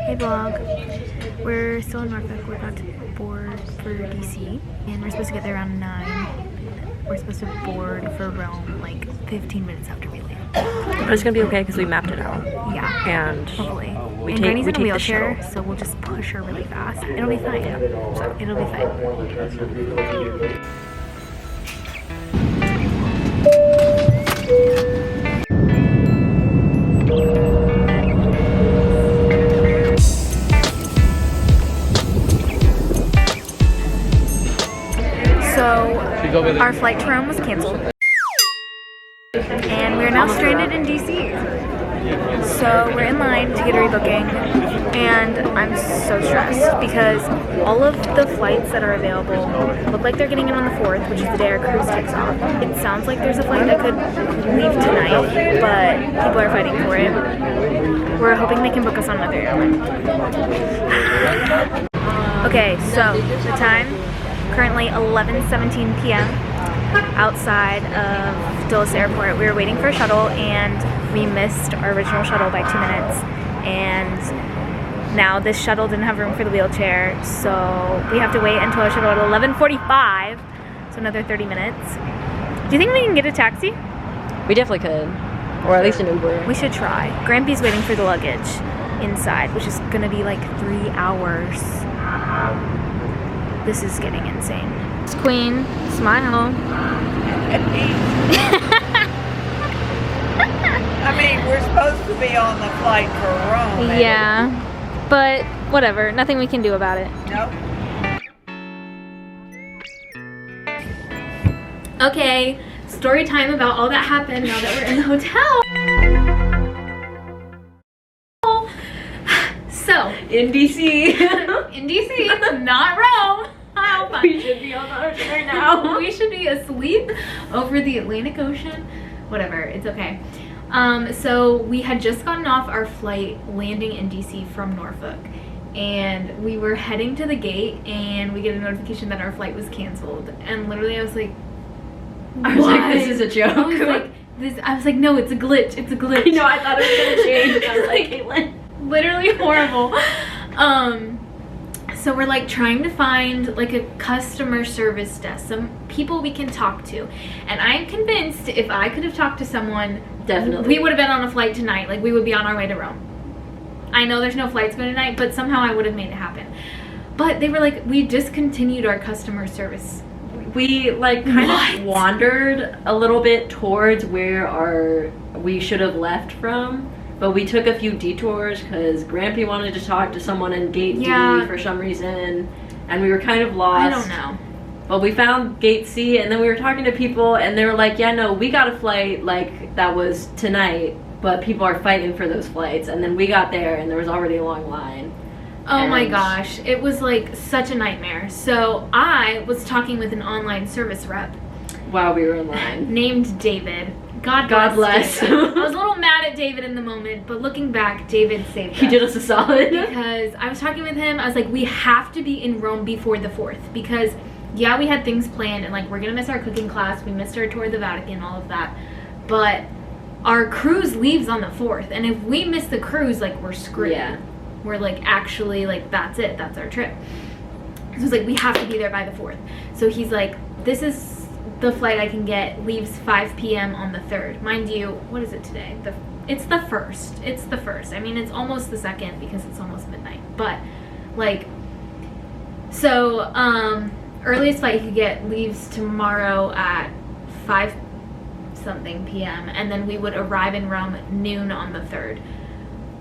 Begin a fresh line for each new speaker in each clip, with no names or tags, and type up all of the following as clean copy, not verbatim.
Hey vlog. We're still in Norfolk. We're about to board for DC and we're supposed to get there around 9. We're supposed to board for Rome like 15 minutes after we land.
But it's gonna be okay because we mapped it out.
Yeah.
And
hopefully.
We
and
take,
Granny's
we
in a
take
wheelchair,
the shuttle.
so we'll just push her really fast. It'll be fine. So it'll be fine. So our flight to Rome was canceled. And we're now stranded in DC. So we're in line to get a rebooking, and I'm so stressed because all of the flights that are available look like they're getting in on the 4th, which is the day our cruise takes off. It sounds like there's a flight that could leave tonight, but people are fighting for it. We're hoping they can book us on another airline. Okay, so the time, currently 11:17 p.m. outside of Dulles Airport. We were waiting for a shuttle and we missed our original shuttle by 2 minutes, and now this shuttle didn't have room for the wheelchair, so we have to wait until our shuttle at 11:45, so another 30 minutes. Do you think we can get a taxi?
We definitely could. Or at least an Uber.
We should try. Grampy's waiting for the luggage inside, which is gonna be like 3 hours. This is getting insane. It's Queen, smile.
I mean, we're supposed to be on the flight for Rome.
Yeah, but whatever. Nothing we can do about it.
Nope.
Okay, story time about all that happened now that we're in the hotel. So,
In DC.
in DC, not Rome. How fun.
We should be on the ocean right now.
We should be asleep over the Atlantic Ocean. Whatever, it's okay. So we had just gotten off our flight landing in DC from Norfolk, and we were heading to the gate and we get a notification that our flight was canceled, and literally I was like,
I was like, this is a joke.
I was like, no, it's a glitch, it's a glitch.
You know, I thought it was gonna change. I was like, Caitlin.
Literally horrible. So we're like trying to find like a customer service desk, some people we can talk to, and I'm convinced if I could have talked to someone,
Definitely.
we would have been on a flight tonight. Like we would be on our way to Rome. I know there's no flights going tonight, but somehow I would have made it happen. But they were like, we discontinued our customer service.
We like kind of wandered a little bit towards where we should have left from, but we took a few detours because Grampy wanted to talk to someone in gate D for some reason, and we were kind of lost.
I don't know.
But we found gate C, and then we were talking to people, and they were like, yeah, no, we got a flight like that was tonight, but people are fighting for those flights. And then we got there and there was already a long line.
Oh my gosh, it was like such a nightmare. So I was talking with an online service rep
while we were in line
named David. God bless. David. I was a little mad at David in the moment, but looking back, David saved us.
He did us a solid.
Because I was talking with him, I was like, we have to be in Rome before the 4th, because yeah, we had things planned and like we're gonna miss our cooking class, we missed our tour of the Vatican, all of that, but our cruise leaves on the 4th, and if we miss the cruise, like we're screwed. Yeah. We're like, actually, like that's it, that's our trip. So it's like, we have to be there by the 4th. So he's like, this is the flight I can get, leaves 5 p.m. on the 3rd. Mind you, what is it today? It's the 1st. It's the 1st. I mean, it's almost the 2nd because it's almost midnight. But like, so earliest flight you could get leaves tomorrow at 5 something p.m. and then we would arrive in Rome noon on the 3rd.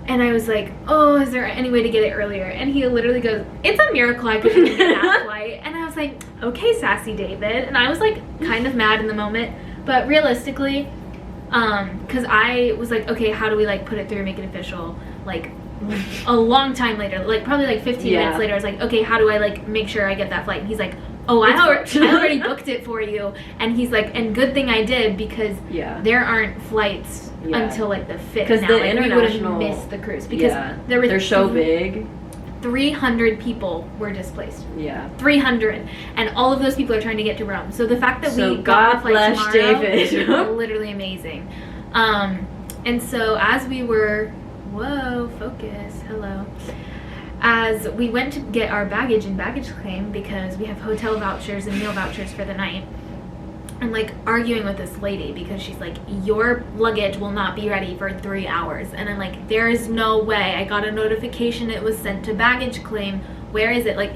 And I was like, oh, is there any way to get it earlier? And he literally goes, it's a miracle I could get that flight. And I was like, okay, sassy David. And I was like kind of mad in the moment, but realistically, because I was like, okay, how do we like put it through and make it official? Like a long time later, like probably like 15 minutes later, I was like, okay, how do I like make sure I get that flight? And he's like, oh, I already booked it for you. And he's like, and good thing I did, because there aren't flights until like the 5th
because
now.
the
like,
international,
we would have missed the cruise because
they're so big.
300 people were displaced.
Yeah.
300. And all of those people are trying to get to Rome. So the fact that we
God
got the flight
bless
tomorrow
David.
is literally amazing. And so as we were whoa, focus, hello. As we went to get our baggage in baggage claim, because we have hotel vouchers and meal vouchers for the night, I'm like arguing with this lady because she's like, your luggage will not be ready for 3 hours. And I'm like, there is no way. I got a notification it was sent to baggage claim. Where is it? Like,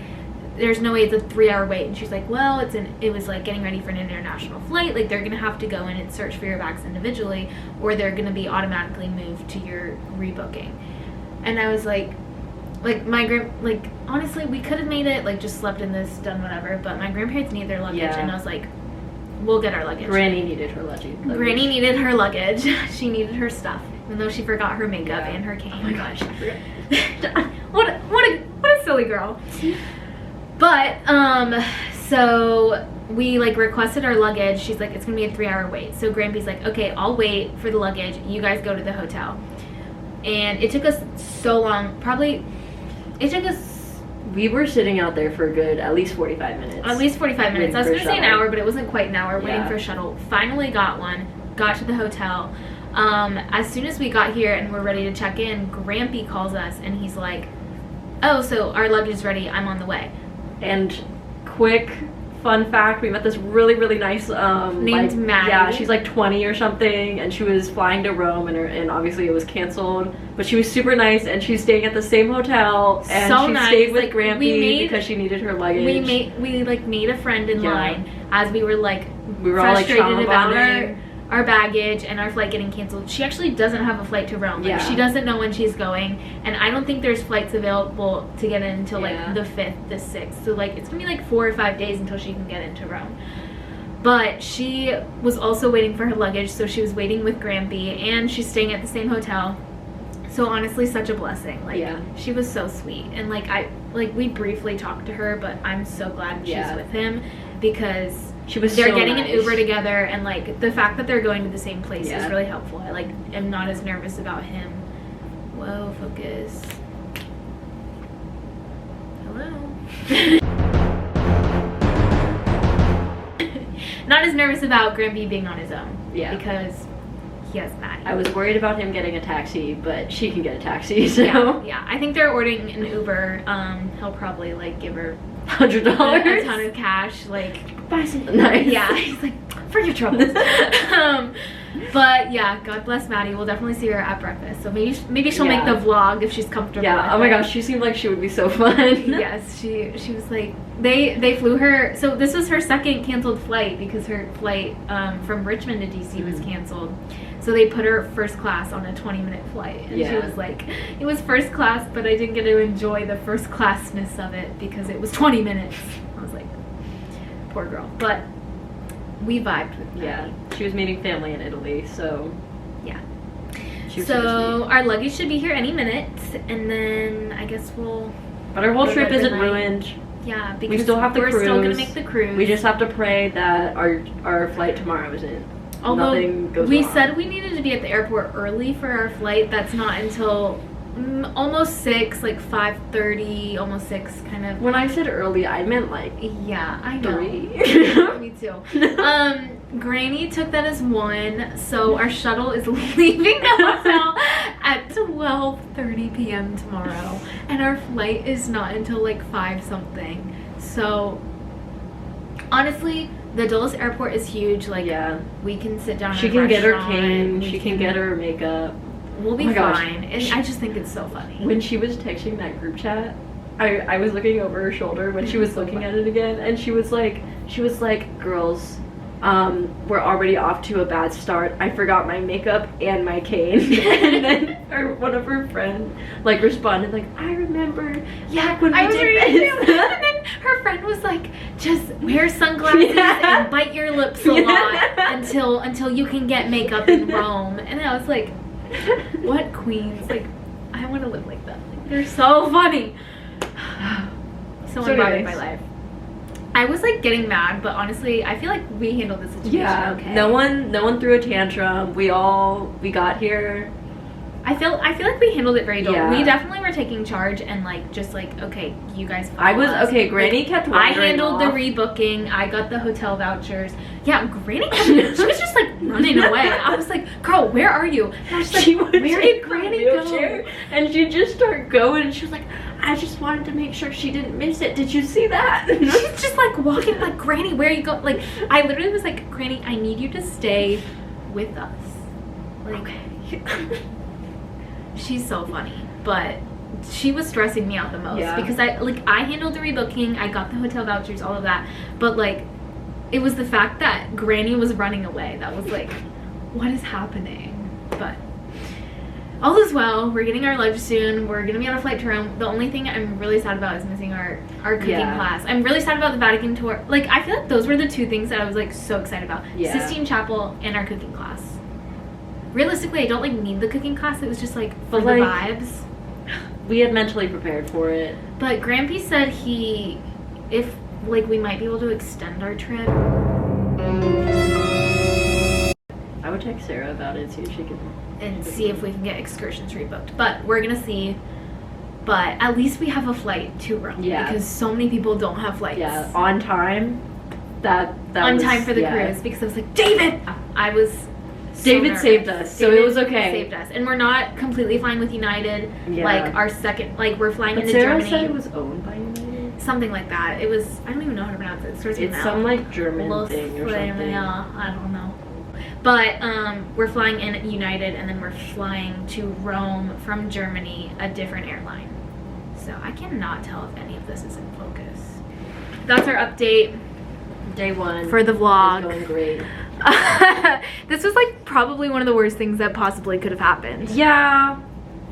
there's no way it's a 3-hour wait. And she's like, well, it was like getting ready for an international flight. Like, they're gonna have to go in and search for your bags individually, or they're gonna be automatically moved to your rebooking. And I was like honestly, we could have made it, like, just slept in this, done whatever, but my grandparents need their luggage.
Yeah.
And I was like, we'll get our luggage.
Granny needed her luggage.
Granny needed her luggage. She needed her stuff, even though she forgot her makeup and her cane.
Oh my gosh, I forgot.
what a silly girl. But so we like requested our luggage. She's like, it's gonna be a 3-hour wait. So Grampy's like, okay, I'll wait for the luggage. You guys go to the hotel. And it took us so long.
We were sitting out there for a good at least 45 minutes.
At least 45 minutes. I was going to say an hour, but it wasn't quite an hour waiting
Yeah.
for a shuttle. Finally got one. Got to the hotel. As soon as we got here and we're ready to check in, Grampy calls us and he's like, oh, so our luggage is ready. I'm on the way.
And quick fun fact, we met this really, really nice
Named Maddie.
Yeah, she's like 20 or something, and she was flying to Rome, and obviously it was canceled, but she was super nice, and she's staying at the same hotel, and
So
she
nice.
stayed with
Like,
Grampy because she needed her luggage.
We made a friend in
Yeah.
line as we were like
We were all like
frustrated
trauma
about
bonding.
our baggage and our flight getting canceled. She actually doesn't have a flight to Rome. Like,
Yeah.
she doesn't know when she's going, and I don't think there's flights available to get in until
Yeah.
like the 5th, the 6th. So like it's gonna be like 4 or 5 days until she can get into Rome. But she was also waiting for her luggage, so she was waiting with Grampy, and she's staying at the same hotel. So honestly, such a blessing. Like,
Yeah.
she was so sweet, and like we briefly talked to her, but I'm so glad she's
Yeah.
with him, because
She was
they're
so
getting
nice.
an Uber together, and like the fact that they're going to the same place
Yeah.
is really helpful. I like am not as nervous about him. Whoa, focus. Hello. Not as nervous about Grampy being on his own.
Yeah.
Because he has Maddie.
I was worried about him getting a taxi, but she can get a taxi, so
Yeah. I think they're ordering an Uber. He'll probably like give her
$100.
a ton of cash, like
Buy something nice.
yeah, he's like, for your troubles. But yeah, God bless Maddie. We'll definitely see her at breakfast. So maybe she'll make the vlog if she's comfortable.
Yeah.
with
Oh my
it.
gosh, she seemed like she would be so fun.
Yes, she was like, they flew her. So this was her second canceled flight, because her flight from Richmond to DC was canceled. So they put her first class on a 20-minute flight, and she was like, it was first class, but I didn't get to enjoy the first classness of it because it was 20 minutes. I was like, poor girl. But we vibed with Maddie.
Yeah, she was meeting family in Italy, so
Yeah.
she was super
So
sweet.
our luggage should be here any minute, and then I guess we'll.
But our whole
We're
trip
good
isn't
tonight.
ruined.
Yeah, because
still have the
we're still gonna
cruise.
make the cruise.
We just have to pray that our flight tomorrow isn't.
Although
nothing goes
we
wrong.
said we needed to be at the airport early for our flight. That's not until almost 6, like 5:30, almost 6, kind of.
When I said early, I meant like
Yeah, I know.
3.
Me too. Granny took that as 1, so our shuttle is leaving the hotel at 12:30 p.m. tomorrow, and our flight is not until like 5 something. So honestly, the Dulles airport is huge. Like,
Yeah.
we can sit down.
She
at a
can get her
restaurant,
cane.
we
She can get her makeup.
We'll be
Oh my gosh.
fine. And I just think it's so funny.
When she was texting that group chat, I was looking over her shoulder when she was looking at it again, and she was like, girls, we're already off to a bad start. I forgot my makeup and my cane. And then one of her friends like responded like, I remember when
I
we
was
did
reading
this.
too. And then her friend was like, just wear sunglasses and bite your lips a lot until you can get makeup in Rome. And I was like, what queens? Like, I want to live like that. Like, they're so funny. So embodied my life. I was like getting mad, but honestly, I feel like we handled the situation okay.
No one threw a tantrum. We got here
I feel like we handled it very well.
Yeah.
We definitely were taking charge and like just like, okay, you guys follow
I was
us.
okay. Granny kept
I
wandering
handled the
off.
rebooking. I got the hotel vouchers. Yeah, Granny kept, she was just like running away. I was like, girl, where are you? And I was just like, where did Granny go?
And she just started going and she was like, I just wanted to make sure she didn't miss it. Did you see that?
She's just like walking like, Granny, where are you going? Like, I literally was like, Granny, I need you to stay with us. Like, okay. She's so funny, but she was stressing me out the most because I handled the rebooking, I got the hotel vouchers, all of that, but like it was the fact that Granny was running away that was like, what is happening? But all is well. We're getting our lunch soon. We're gonna be on a flight to Rome. The only thing I'm really sad about is missing our cooking class. I'm really sad about the Vatican tour. Like, I feel like those were the two things that I was like so excited about. Sistine Chapel and our cooking class. Realistically, I don't like need the cooking class. It was just like for the vibes.
We had mentally prepared for it.
But Grampy said if like we might be able to extend our trip.
I would text Sarah about it, see if she could.
And see if we can get excursions rebooked. But we're gonna see. But at least we have a flight to Rome. Yeah. Because so many people don't have flights.
Yeah, on time. That
on time for the cruise, because I was like, David!
David saved us, so it was okay.
Saved us, and we're not completely fine with United. Yeah. Like our second, like we're flying into
Sarah
Germany.
Said it was owned by United.
Something like that. It was. I don't even know how to pronounce it. It starts with
it's some like German thing or something.
Yeah, I don't know. But we're flying in United, and then we're flying to Rome from Germany, a different airline. So I cannot tell if any of this is in focus. That's our update.
Day 1
for the vlog.
Going great.
This was like probably one of the worst things that possibly could have happened.
Yeah.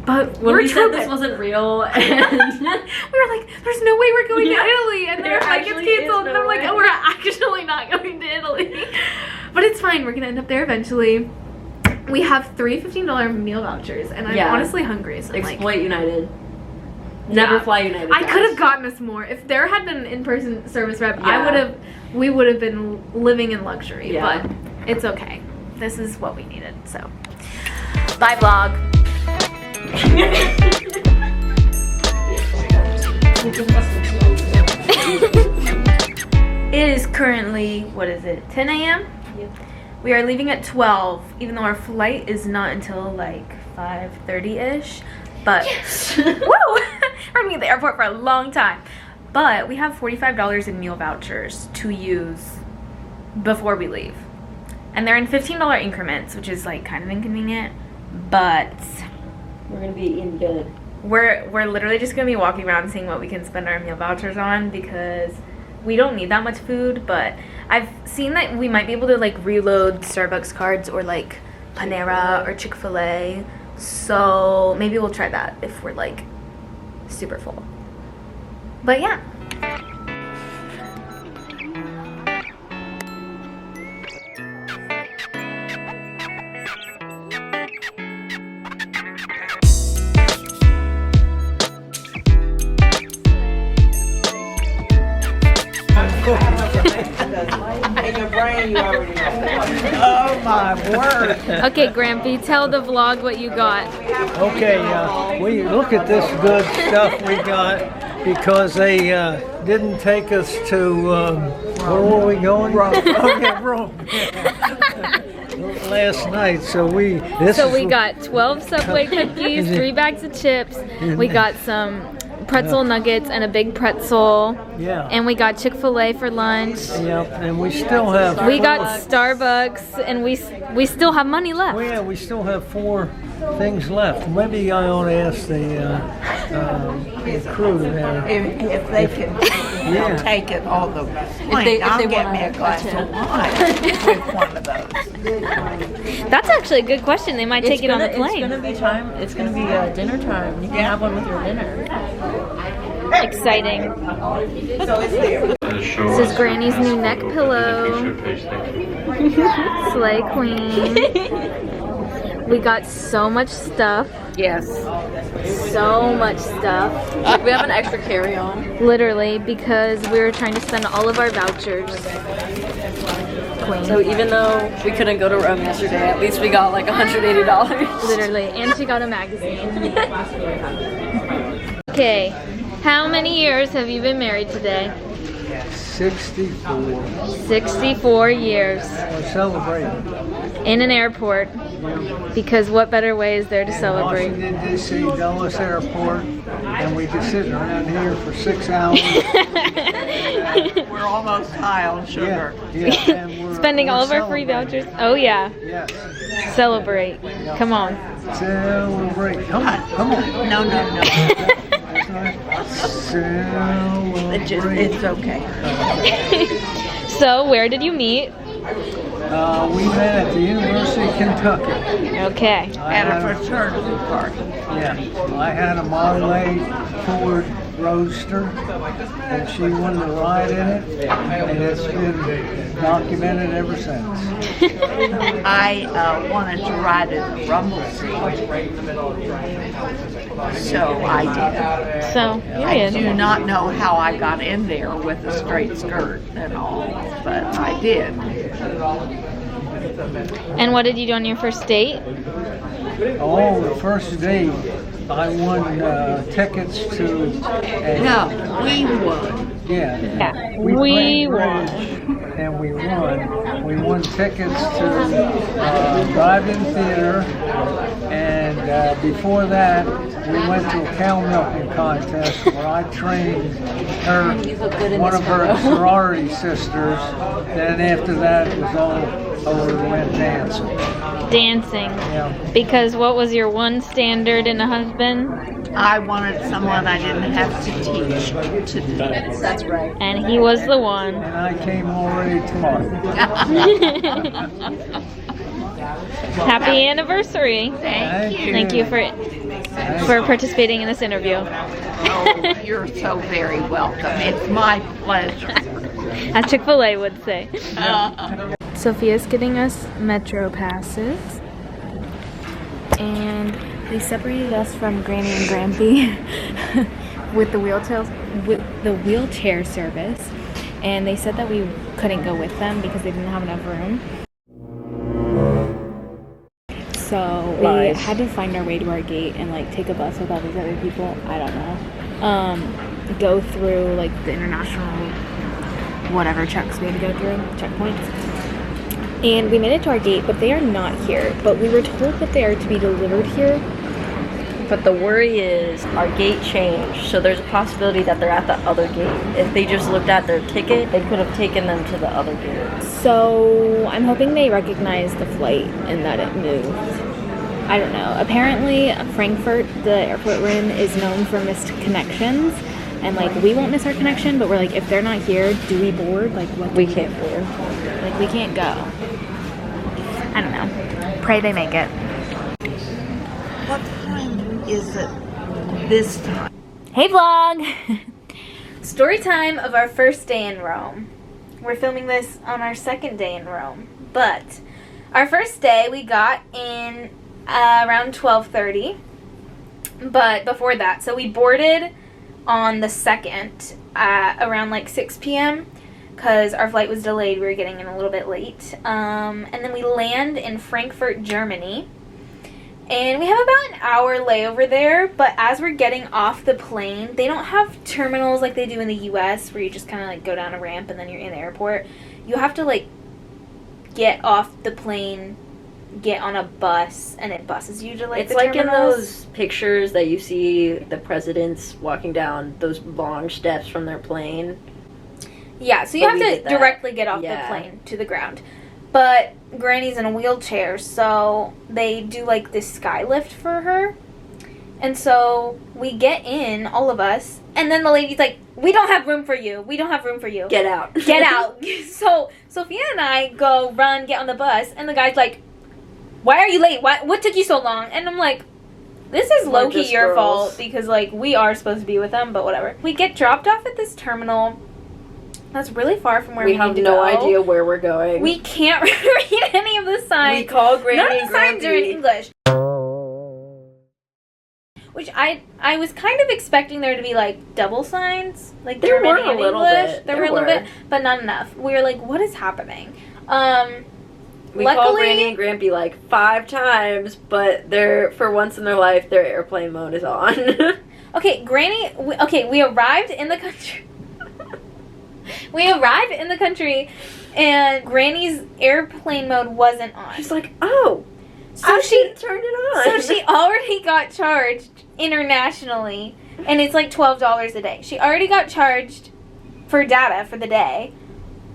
But
when we said this wasn't real, and
we were like, there's no way we're going to Italy, and their flight gets canceled, and I'm like, oh, we're actually not going to Italy. But it's fine, we're gonna end up there eventually. We have 3 $15 meal vouchers, and I'm honestly hungry, so I'm
exploit United. Never fly United.
I could have gotten us more. If there had been an in-person service rep, we would have been living in luxury, but it's okay. This is what we needed, so. Bye, vlog. It is currently, what is it, 10 a.m.? Yep. We are leaving at 12, even though our flight is not until like 5:30-ish. But, woo! We're gonna be at the airport for a long time. But we have $45 in meal vouchers to use before we leave. And they're in $15 increments, which is like kind of inconvenient, but
we're gonna be eating good.
We're literally just gonna be walking around seeing what we can spend our meal vouchers on, because we don't need that much food, but I've seen that we might be able to like reload Starbucks cards or like Panera or Chick-fil-A. So maybe we'll try that if we're like super full. But yeah.
In your brain, you already know. Oh my word.
Okay, Grampy, tell the vlog what you got.
Okay, we look at this good stuff we got because they didn't take us to, where were we going?
Rome.
Okay, Rome. Last night, so we
got 12 Subway cookies, 3 bags of chips, we got some pretzel nuggets and a big pretzel.
Yeah.
And we got Chick-fil-A for lunch.
Yep, and we still have
We got Starbucks, and we still have money left.
Oh yeah, we still have 4 things left. Maybe I ought to ask the crew there.
If they can take it on the plane, I'll get me a glass of wine with one of those.
That's actually a good question. They might take it on the plane.
It's gonna be time. It's gonna be dinner time. You can have one with your dinner.
Exciting. This is Granny's new neck pillow. Slay queen. We got so much stuff.
Yes.
So much stuff.
We have an extra carry-on.
Literally, because we were trying to spend all of our vouchers. queen.
So even though we couldn't go to Rome yesterday, at least we got like $180.
Literally, and she got a magazine. Okay, how many years have you been married today?
64.
64 years.
We're celebrating.
In an airport. Because what better way is there to celebrate?
Washington, D.C., Dulles Airport, and we've been sitting around here for 6 hours.
We're almost high on sugar.
Yeah, and we're
Spending all of our free vouchers. Oh yeah.
Yes.
Celebrate. Come on.
Celebrate. Come on.
No.
Celebrate.
It's okay.
So, where did you meet?
We met at the University of Kentucky.
Okay.
At a fraternity party.
Yeah. I had a Monterey Ford Roadster, and she wanted to ride in it, and it's been documented ever since.
I wanted to ride in the rumble seat, so I did.
So,
I do
period.
not know how I got in there with a straight skirt and all, but I did.
And what did you do on your first date?
Oh, the first date, I won tickets to.
No, we won.
Yeah.
Yeah.
We
We
played
won.
bridge, and we won. We won tickets to drive-in theater, and before that, we went to a cow milking contest where I trained her, one of her sorority sisters. Then after that, it was all over. We went dancing.
Dancing.
Yeah.
Because what was your one standard in a husband?
I wanted someone I didn't have to teach to do.
That's right.
And he was the one.
And I came already tomorrow.
Happy anniversary.
Thank you.
Thank you for participating in this interview.
Oh, you're so very welcome. It's my pleasure.
As Chick-fil-A would say. Sophia's getting us Metro passes. And they separated us from Granny and Grampy with the wheelchair service. And they said that we couldn't go with them because they didn't have enough room. So we had to find our way to our gate and like take a bus with all these other people. I don't know. Go through like the international whatever checks we had to go through, checkpoints. And we made it to our gate, but they are not here. But we were told that they are to be delivered here.
But the worry is our gate changed, so there's a possibility that they're at the other gate. If they just looked at their ticket, they could have taken them to the other gate.
So I'm hoping they recognize the flight and that it moved. I don't know. Apparently, Frankfurt, the airport we're in, is known for missed connections. And like, we won't miss our connection, but we're like, if they're not here, do we board? Like, what?
We can't board.
Like, we can't go. I don't know. Pray they make it.
What time is it this time?
Hey vlog! Story time of our first day in Rome. We're filming this on our second day in Rome. But our first day we got in around 12:30. But before that, so we boarded on the 2nd around like 6 p.m. because our flight was delayed. We were getting in a little bit late. And then we land in Frankfurt, Germany. And we have about an hour layover there, but as we're getting off the plane, they don't have terminals like they do in the US where you just kind of like go down a ramp and then you're in the airport. You have to like get off the plane, get on a bus, and it buses you to like
It's
the
like
terminals.
in those pictures that you see the presidents walking down those long steps from their plane.
Yeah, so you
But
have
we
to
did that.
directly get off the
Yeah.
plane to the ground. But Granny's in a wheelchair, so they do like this sky lift for her. And so we get in, all of us, and then the lady's like, we don't have room for you. We don't have room for you.
Get out.
Get out. So Sophia and I go run, get on the bus, and the guy's like, why are you late? What took you so long? And I'm like, this is
We're
low-key
just
your
girls.
fault because like we are supposed to be with them, but whatever. We get dropped off at this terminal that's really far from where we
We have
need to
no
go.
idea where we're going.
We can't read any of the signs.
We call Granny
None of
and
the signs are in
Grampy.
English. Which I was kind of expecting there to be like double signs, like
There
German
were a
and
little
English.
bit.
There
There
were a little
were.
bit, but not enough. We were like, what is happening?
We
Luckily-
called Granny and Grampy like 5 times, but they're, for once in their life, their airplane mode is on.
Okay, we arrived in the country. We arrived in the country, and Granny's airplane mode wasn't on.
She's like, oh,
So she
turned it on.
So she already got charged internationally, and it's like $12 a day. She already got charged for data for the day,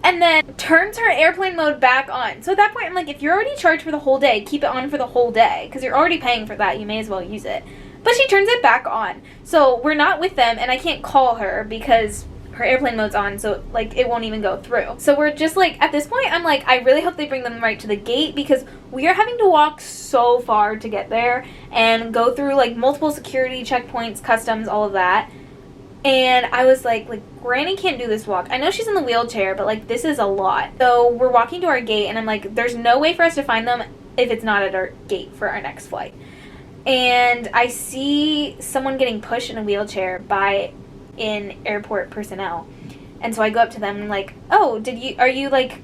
and then turns her airplane mode back on. So at that point, I'm like, if you're already charged for the whole day, keep it on for the whole day, because you're already paying for that. You may as well use it. But she turns it back on. So we're not with them, and I can't call her because her airplane mode's on, so like it won't even go through. So we're just like, at this point, I'm like, I really hope they bring them right to the gate, because we are having to walk so far to get there and go through like multiple security checkpoints, customs, all of that. And I was like, Granny can't do this walk. I know she's in the wheelchair, but like this is a lot. So we're walking to our gate, and I'm like, there's no way for us to find them if it's not at our gate for our next flight. And I see someone getting pushed in a wheelchair in airport personnel. And so I go up to them and I'm like, oh, are you like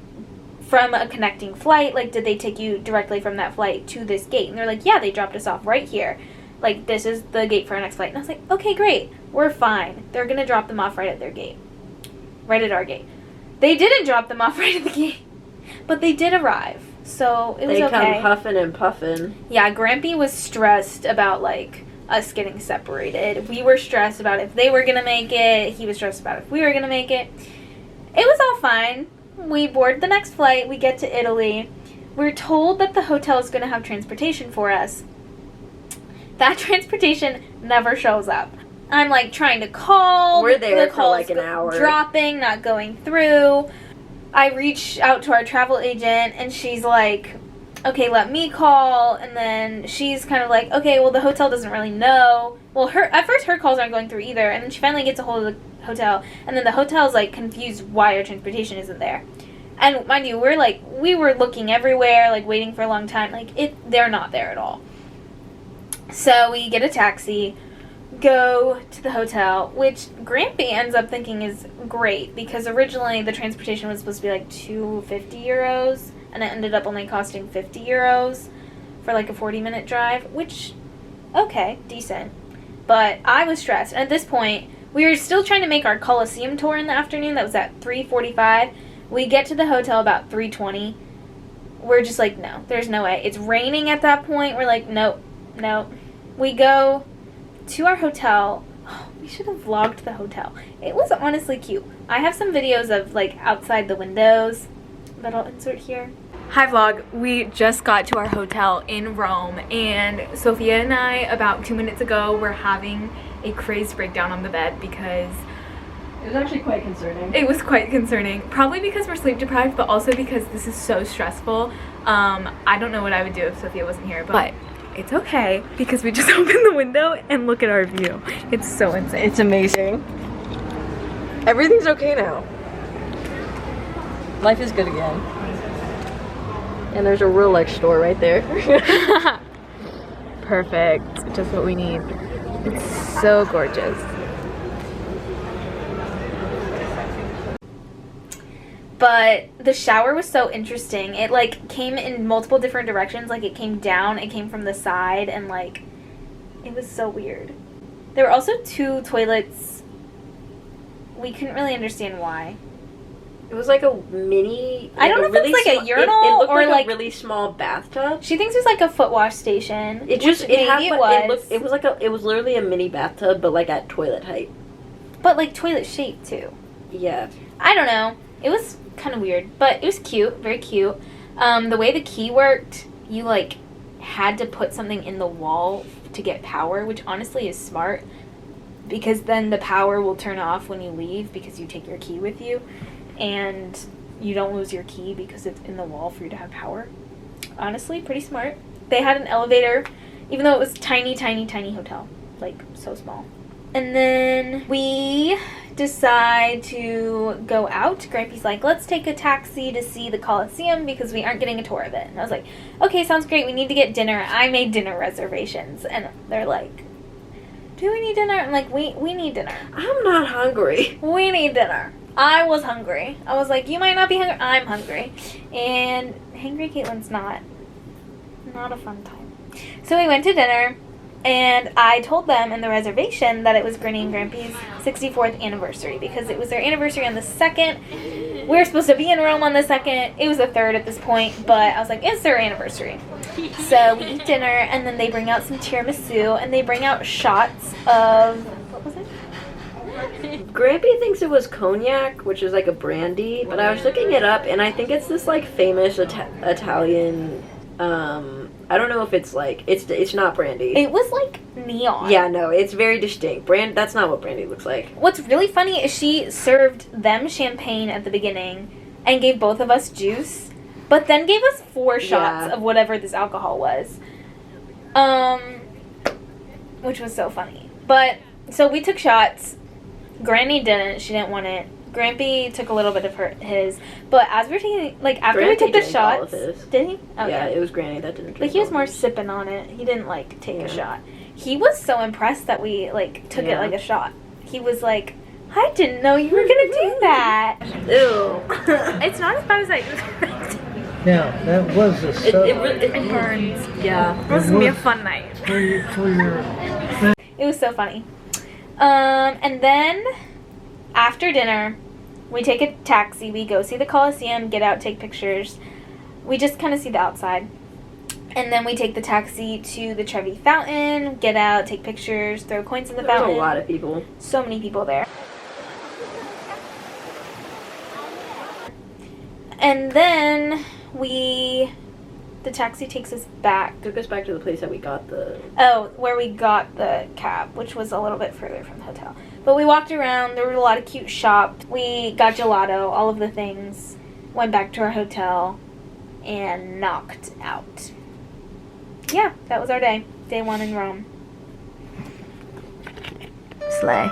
from a connecting flight? Like, did they take you directly from that flight to this gate? And they're like, yeah, they dropped us off right here. Like, this is the gate for our next flight. And I was like, okay, great. We're fine. They're going to drop them off right at their gate. Right at our gate. They didn't drop them off right at the gate. But they did arrive. So it was okay.
They come huffing and puffing.
Yeah, Grampy was stressed about, like, us getting separated. We were stressed about if they were going to make it. He was stressed about if we were going to make it. It was all fine. We board the next flight. We get to Italy. We're told that the hotel is going to have transportation for us. That transportation never shows up. I'm, like, trying to call.
We're there
the
for, like, an hour.
Dropping, not going through. I reach out to our travel agent, and she's like, okay, let me call. And then she's kind of like, okay, well, the hotel doesn't really know. Well, at first her calls aren't going through either, and then she finally gets a hold of the hotel, and then the hotel's like confused why our transportation isn't there. And mind you, we were looking everywhere, like waiting for a long time. Like, they're not there at all. So we get a taxi, go to the hotel, which Grampy ends up thinking is great, because originally the transportation was supposed to be like €250, and it ended up only costing €50 for like a 40-minute drive, which, okay, decent. But I was stressed. And at this point, we were still trying to make our Coliseum tour in the afternoon. That was at 3:45. We get to the hotel about 3:20. We're just like, no, there's no way. It's raining at that point. We're like, nope. We go to our hotel. Oh, we should have vlogged the hotel. It was honestly cute. I have some videos of like outside the windows that I'll insert here. Hi vlog, we just got to our hotel in Rome, and Sophia and I about 2 minutes ago were having a crazed breakdown on the bed because
it was actually quite concerning.
It was quite concerning. Probably because we're sleep deprived, but also because this is so stressful. I don't know what I would do if Sophia wasn't here, but it's okay because we just opened the window and look at our view. It's so insane.
It's amazing. Everything's okay now. Life is good again. And there's a Rolex store right there.
Perfect. Just what we need. It's so gorgeous. But the shower was so interesting. It like came in multiple different directions. Like it came down, it came from the side, and like it was so weird. There were also 2 toilets. We couldn't really understand why.
It was like a mini.
I don't know if it's like a urinal
it looked
or
like a really small bathtub.
She thinks it's like a foot wash station.
It was literally a mini bathtub, but like at toilet height.
But like toilet shaped too.
Yeah.
I don't know. It was kind of weird, but it was cute, very cute. The way the key worked, you like had to put something in the wall to get power, which honestly is smart, because then the power will turn off when you leave because you take your key with you, and you don't lose your key because it's in the wall for you to have power. Honestly, pretty smart. They had an elevator, even though it was tiny, tiny, tiny hotel, like so small. And then we decide to go out. Grampy's like, let's take a taxi to see the Coliseum because we aren't getting a tour of it. And I was like, okay, sounds great. We need to get dinner. I made dinner reservations. And they're like, do we need dinner? I'm like, we need dinner.
I'm not hungry.
We need dinner. I was hungry. I was like, you might not be hungry. I'm hungry. And hangry Caitlin's not a fun time. So we went to dinner, and I told them in the reservation that it was Granny and Grampy's 64th anniversary because it was their anniversary on the 2nd. We were supposed to be in Rome on the 2nd. It was the 3rd at this point, but I was like, it's their anniversary. So we eat dinner, and then they bring out some tiramisu, and they bring out shots of, what was it?
Grampy thinks it was cognac, which is like a brandy, but I was looking it up, and I think it's this like famous Italian. I don't know if it's like it's not brandy.
It was like neon.
Yeah, no, it's very distinct. That's not what brandy looks like.
What's really funny is she served them champagne at the beginning and gave both of us juice, but then gave us 4 shots of whatever this alcohol was. Which was so funny. But so we took shots. Granny didn't. She didn't want it. Grampy took a little bit of his, but as we were taking, like, after we took the shots, did he? Oh,
yeah, it was Granny that didn't drink.
Like, he was more sipping on it. He didn't, like, take a shot. He was so impressed that we, like, took it like a shot. He was like, I didn't know you were gonna do that.
Ew.
It's not as bad as I expected.
Yeah, that was a
It
burns.
Yeah.
This is gonna be a fun night.
for your
It was so funny. And then after dinner, we take a taxi. We go see the Coliseum, get out, take pictures. We just kind of see the outside. And then we take the taxi to the Trevi Fountain, get out, take pictures, throw coins in the fountain.
There's a lot of people.
So many people there. And then the taxi takes us back.
Took us back to the place that we got
where we got the cab, which was a little bit further from the hotel. But we walked around. There were a lot of cute shops. We got gelato, all of the things. Went back to our hotel and knocked out. Yeah, that was our day. Day 1 in Rome. Slay.